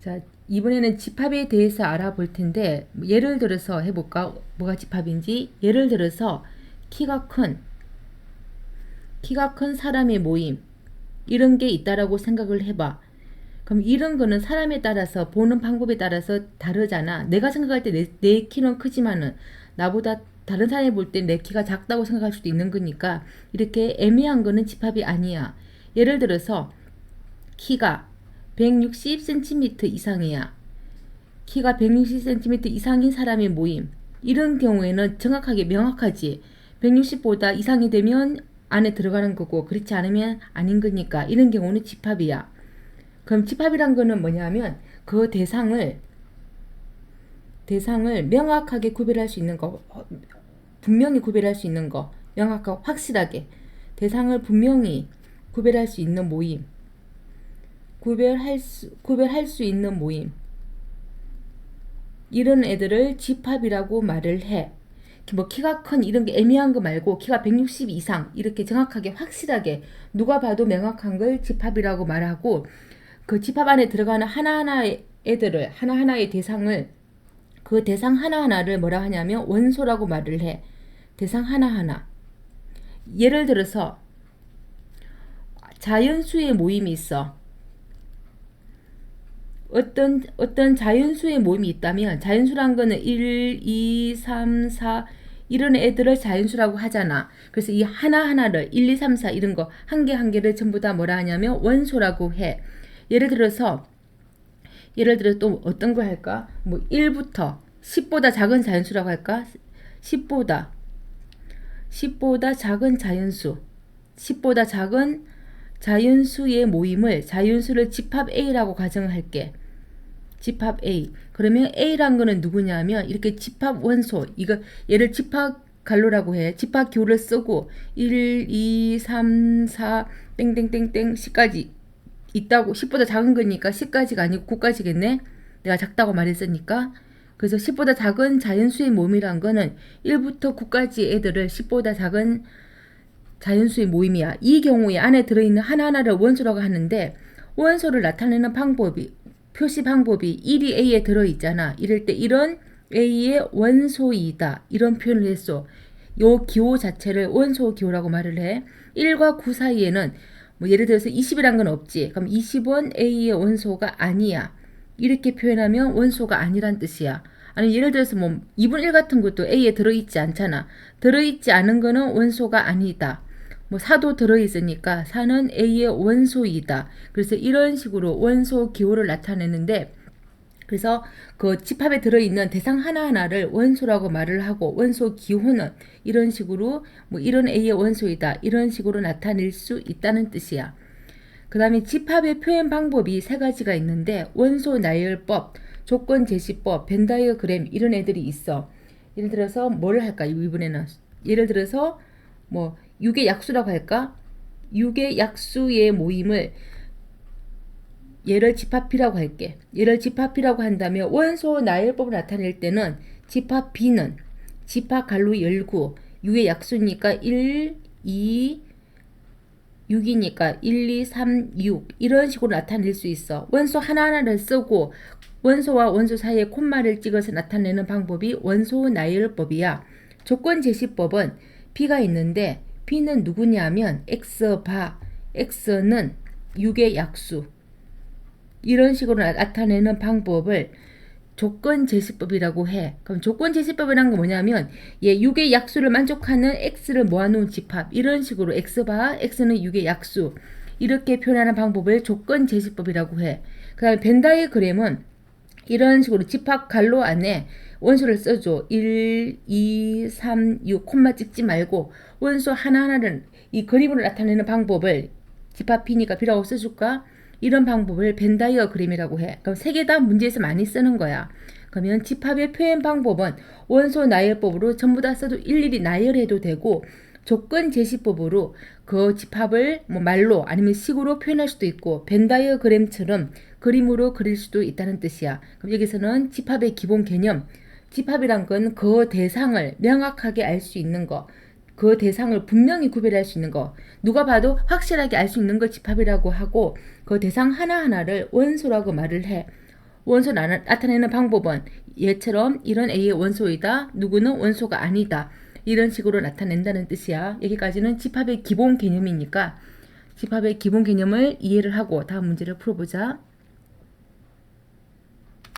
자, 이번에는 집합에 대해서 알아볼 텐데 예를 들어서 해볼까? 뭐가 집합인지. 예를 들어서 키가 큰 사람의 모임 이런 게 있다라고 생각을 해봐. 그럼 이런 거는 사람에 따라서 보는 방법에 따라서 다르잖아. 내가 생각할 때 내 키는 크지만은 나보다 다른 사람이 볼 때 내 키가 작다고 생각할 수도 있는 거니까 이렇게 애매한 거는 집합이 아니야. 예를 들어서 키가 160cm 이상이야. 키가 160cm 이상인 사람의 모임. 이런 경우에는 정확하게 명확하지. 160보다 이상이 되면 안에 들어가는 거고 그렇지 않으면 아닌 거니까 이런 경우는 집합이야. 그럼 집합이란 거는 뭐냐면 그 대상을 명확하게 구별할 수 있는 거, 분명히 구별할 수 있는 거, 명확하고 확실하게 대상을 분명히 구별할 수 있는 모임. 구별할 수 있는 모임. 이런 애들을 집합이라고 말을 해. 뭐 키가 큰 이런 게 애매한 거 말고 키가 160 이상 이렇게 정확하게 확실하게 누가 봐도 명확한 걸 집합이라고 말하고 그 집합 안에 들어가는 하나하나의 애들을 하나하나의 대상을 그 대상 하나하나를 뭐라 하냐면 원소라고 말을 해. 대상 하나하나. 예를 들어서 자연수의 모임이 있어. 어떤 자연수의 모임이 있다면 자연수란 거는 1, 2, 3, 4 이런 애들을 자연수라고 하잖아. 그래서 이 하나하나를 1, 2, 3, 4 이런 거 한 개 한 개를 전부 다 뭐라 하냐면 원소라고 해. 예를 들어 또 어떤 거 할까? 뭐 1부터 10보다 작은 자연수라고 할까? 10보다 작은 자연수. 10보다 작은 자연수의 모임을 자연수를 집합 A라고 가정을 할게. 집합 A. 그러면 A란 거는 누구냐면 이렇게 집합 원소. 이거 얘를 집합 갈로라고 해. 집합 기호를 쓰고 1, 2, 3, 4 땡땡땡땡 10까지 있다고. 10보다 작은 거니까 10까지가 아니고 9까지겠네. 내가 작다고 말했으니까. 그래서 10보다 작은 자연수의 모임이란 거는 1부터 9까지 애들을 10보다 작은 자연수의 모임이야. 이 경우에 안에 들어있는 하나하나를 원소라고 하는데 원소를 나타내는 표시 방법이 1이 A에 들어있잖아. 이럴 때 이런 A의 원소이다. 이런 표현을 했어. 요 기호 자체를 원소 기호라고 말을 해. 1과 9 사이에는 뭐 예를 들어서 20이란 건 없지. 그럼 20은 A의 원소가 아니야. 이렇게 표현하면 원소가 아니란 뜻이야. 아니 예를 들어서 뭐 2분의 1 같은 것도 A에 들어있지 않잖아. 들어있지 않은 거는 원소가 아니다. 뭐 4도 들어있으니까 4는 A의 원소이다. 그래서 이런 식으로 원소 기호를 나타내는데 그래서 그 집합에 들어있는 대상 하나하나를 원소라고 말을 하고 원소 기호는 이런 식으로 뭐 이런 A의 원소이다. 이런 식으로 나타낼 수 있다는 뜻이야. 그 다음에 집합의 표현 방법이 세 가지가 있는데 원소 나열법, 조건 제시법, 벤 다이어그램 이런 애들이 있어. 예를 들어서 뭘 할까? 이번에는 예를 들어서 뭐 6의 약수라고 할까? 6의 약수의 모임을 얘를 집합비라고 할게. 얘를 집합비라고 한다면 원소 나열법을 나타낼 때는 집합 B는 집합 갈로 열고 6의 약수니까 1, 2, 6이니까 1, 2, 3, 6 이런 식으로 나타낼 수 있어. 원소 하나하나를 쓰고 원소와 원소 사이에 콤마를 찍어서 나타내는 방법이 원소 나열법이야. 조건 제시법은 B가 있는데 B는 누구냐면 X바, X는 6의 약수 이런 식으로 나타내는 방법을 조건 제시법이라고 해. 그럼 조건 제시법이란 건 뭐냐면 얘 6의 약수를 만족하는 X를 모아놓은 집합 이런 식으로 X바, X는 6의 약수 이렇게 표현하는 방법을 조건 제시법이라고 해. 그 다음에 벤 다이어그램은 이런 식으로 집합 갈로 안에 원소를 써줘. 1, 2, 3, 6 콤마 찍지 말고 원소 하나하나를 이 그림으로 나타내는 방법을 집합 B니까 B라고 써줄까? 이런 방법을 벤 다이어그램이라고 해. 그럼 세 개 다 문제에서 많이 쓰는 거야. 그러면 집합의 표현 방법은 원소 나열법으로 전부 다 써도 일일이 나열해도 되고 조건 제시법으로 그 집합을 뭐 말로 아니면 식으로 표현할 수도 있고 벤 다이어그램처럼 그림으로 그릴 수도 있다는 뜻이야. 그럼 여기서는 집합의 기본 개념 집합이란 건 그 대상을 명확하게 알 수 있는 거. 그 대상을 분명히 구별할 수 있는 거. 누가 봐도 확실하게 알 수 있는 걸 집합이라고 하고 그 대상 하나하나를 원소라고 말을 해. 원소 나타내는 방법은 얘처럼 이런 A의 원소이다. 누구는 원소가 아니다. 이런 식으로 나타낸다는 뜻이야. 여기까지는 집합의 기본 개념이니까 집합의 기본 개념을 이해를 하고 다음 문제를 풀어보자.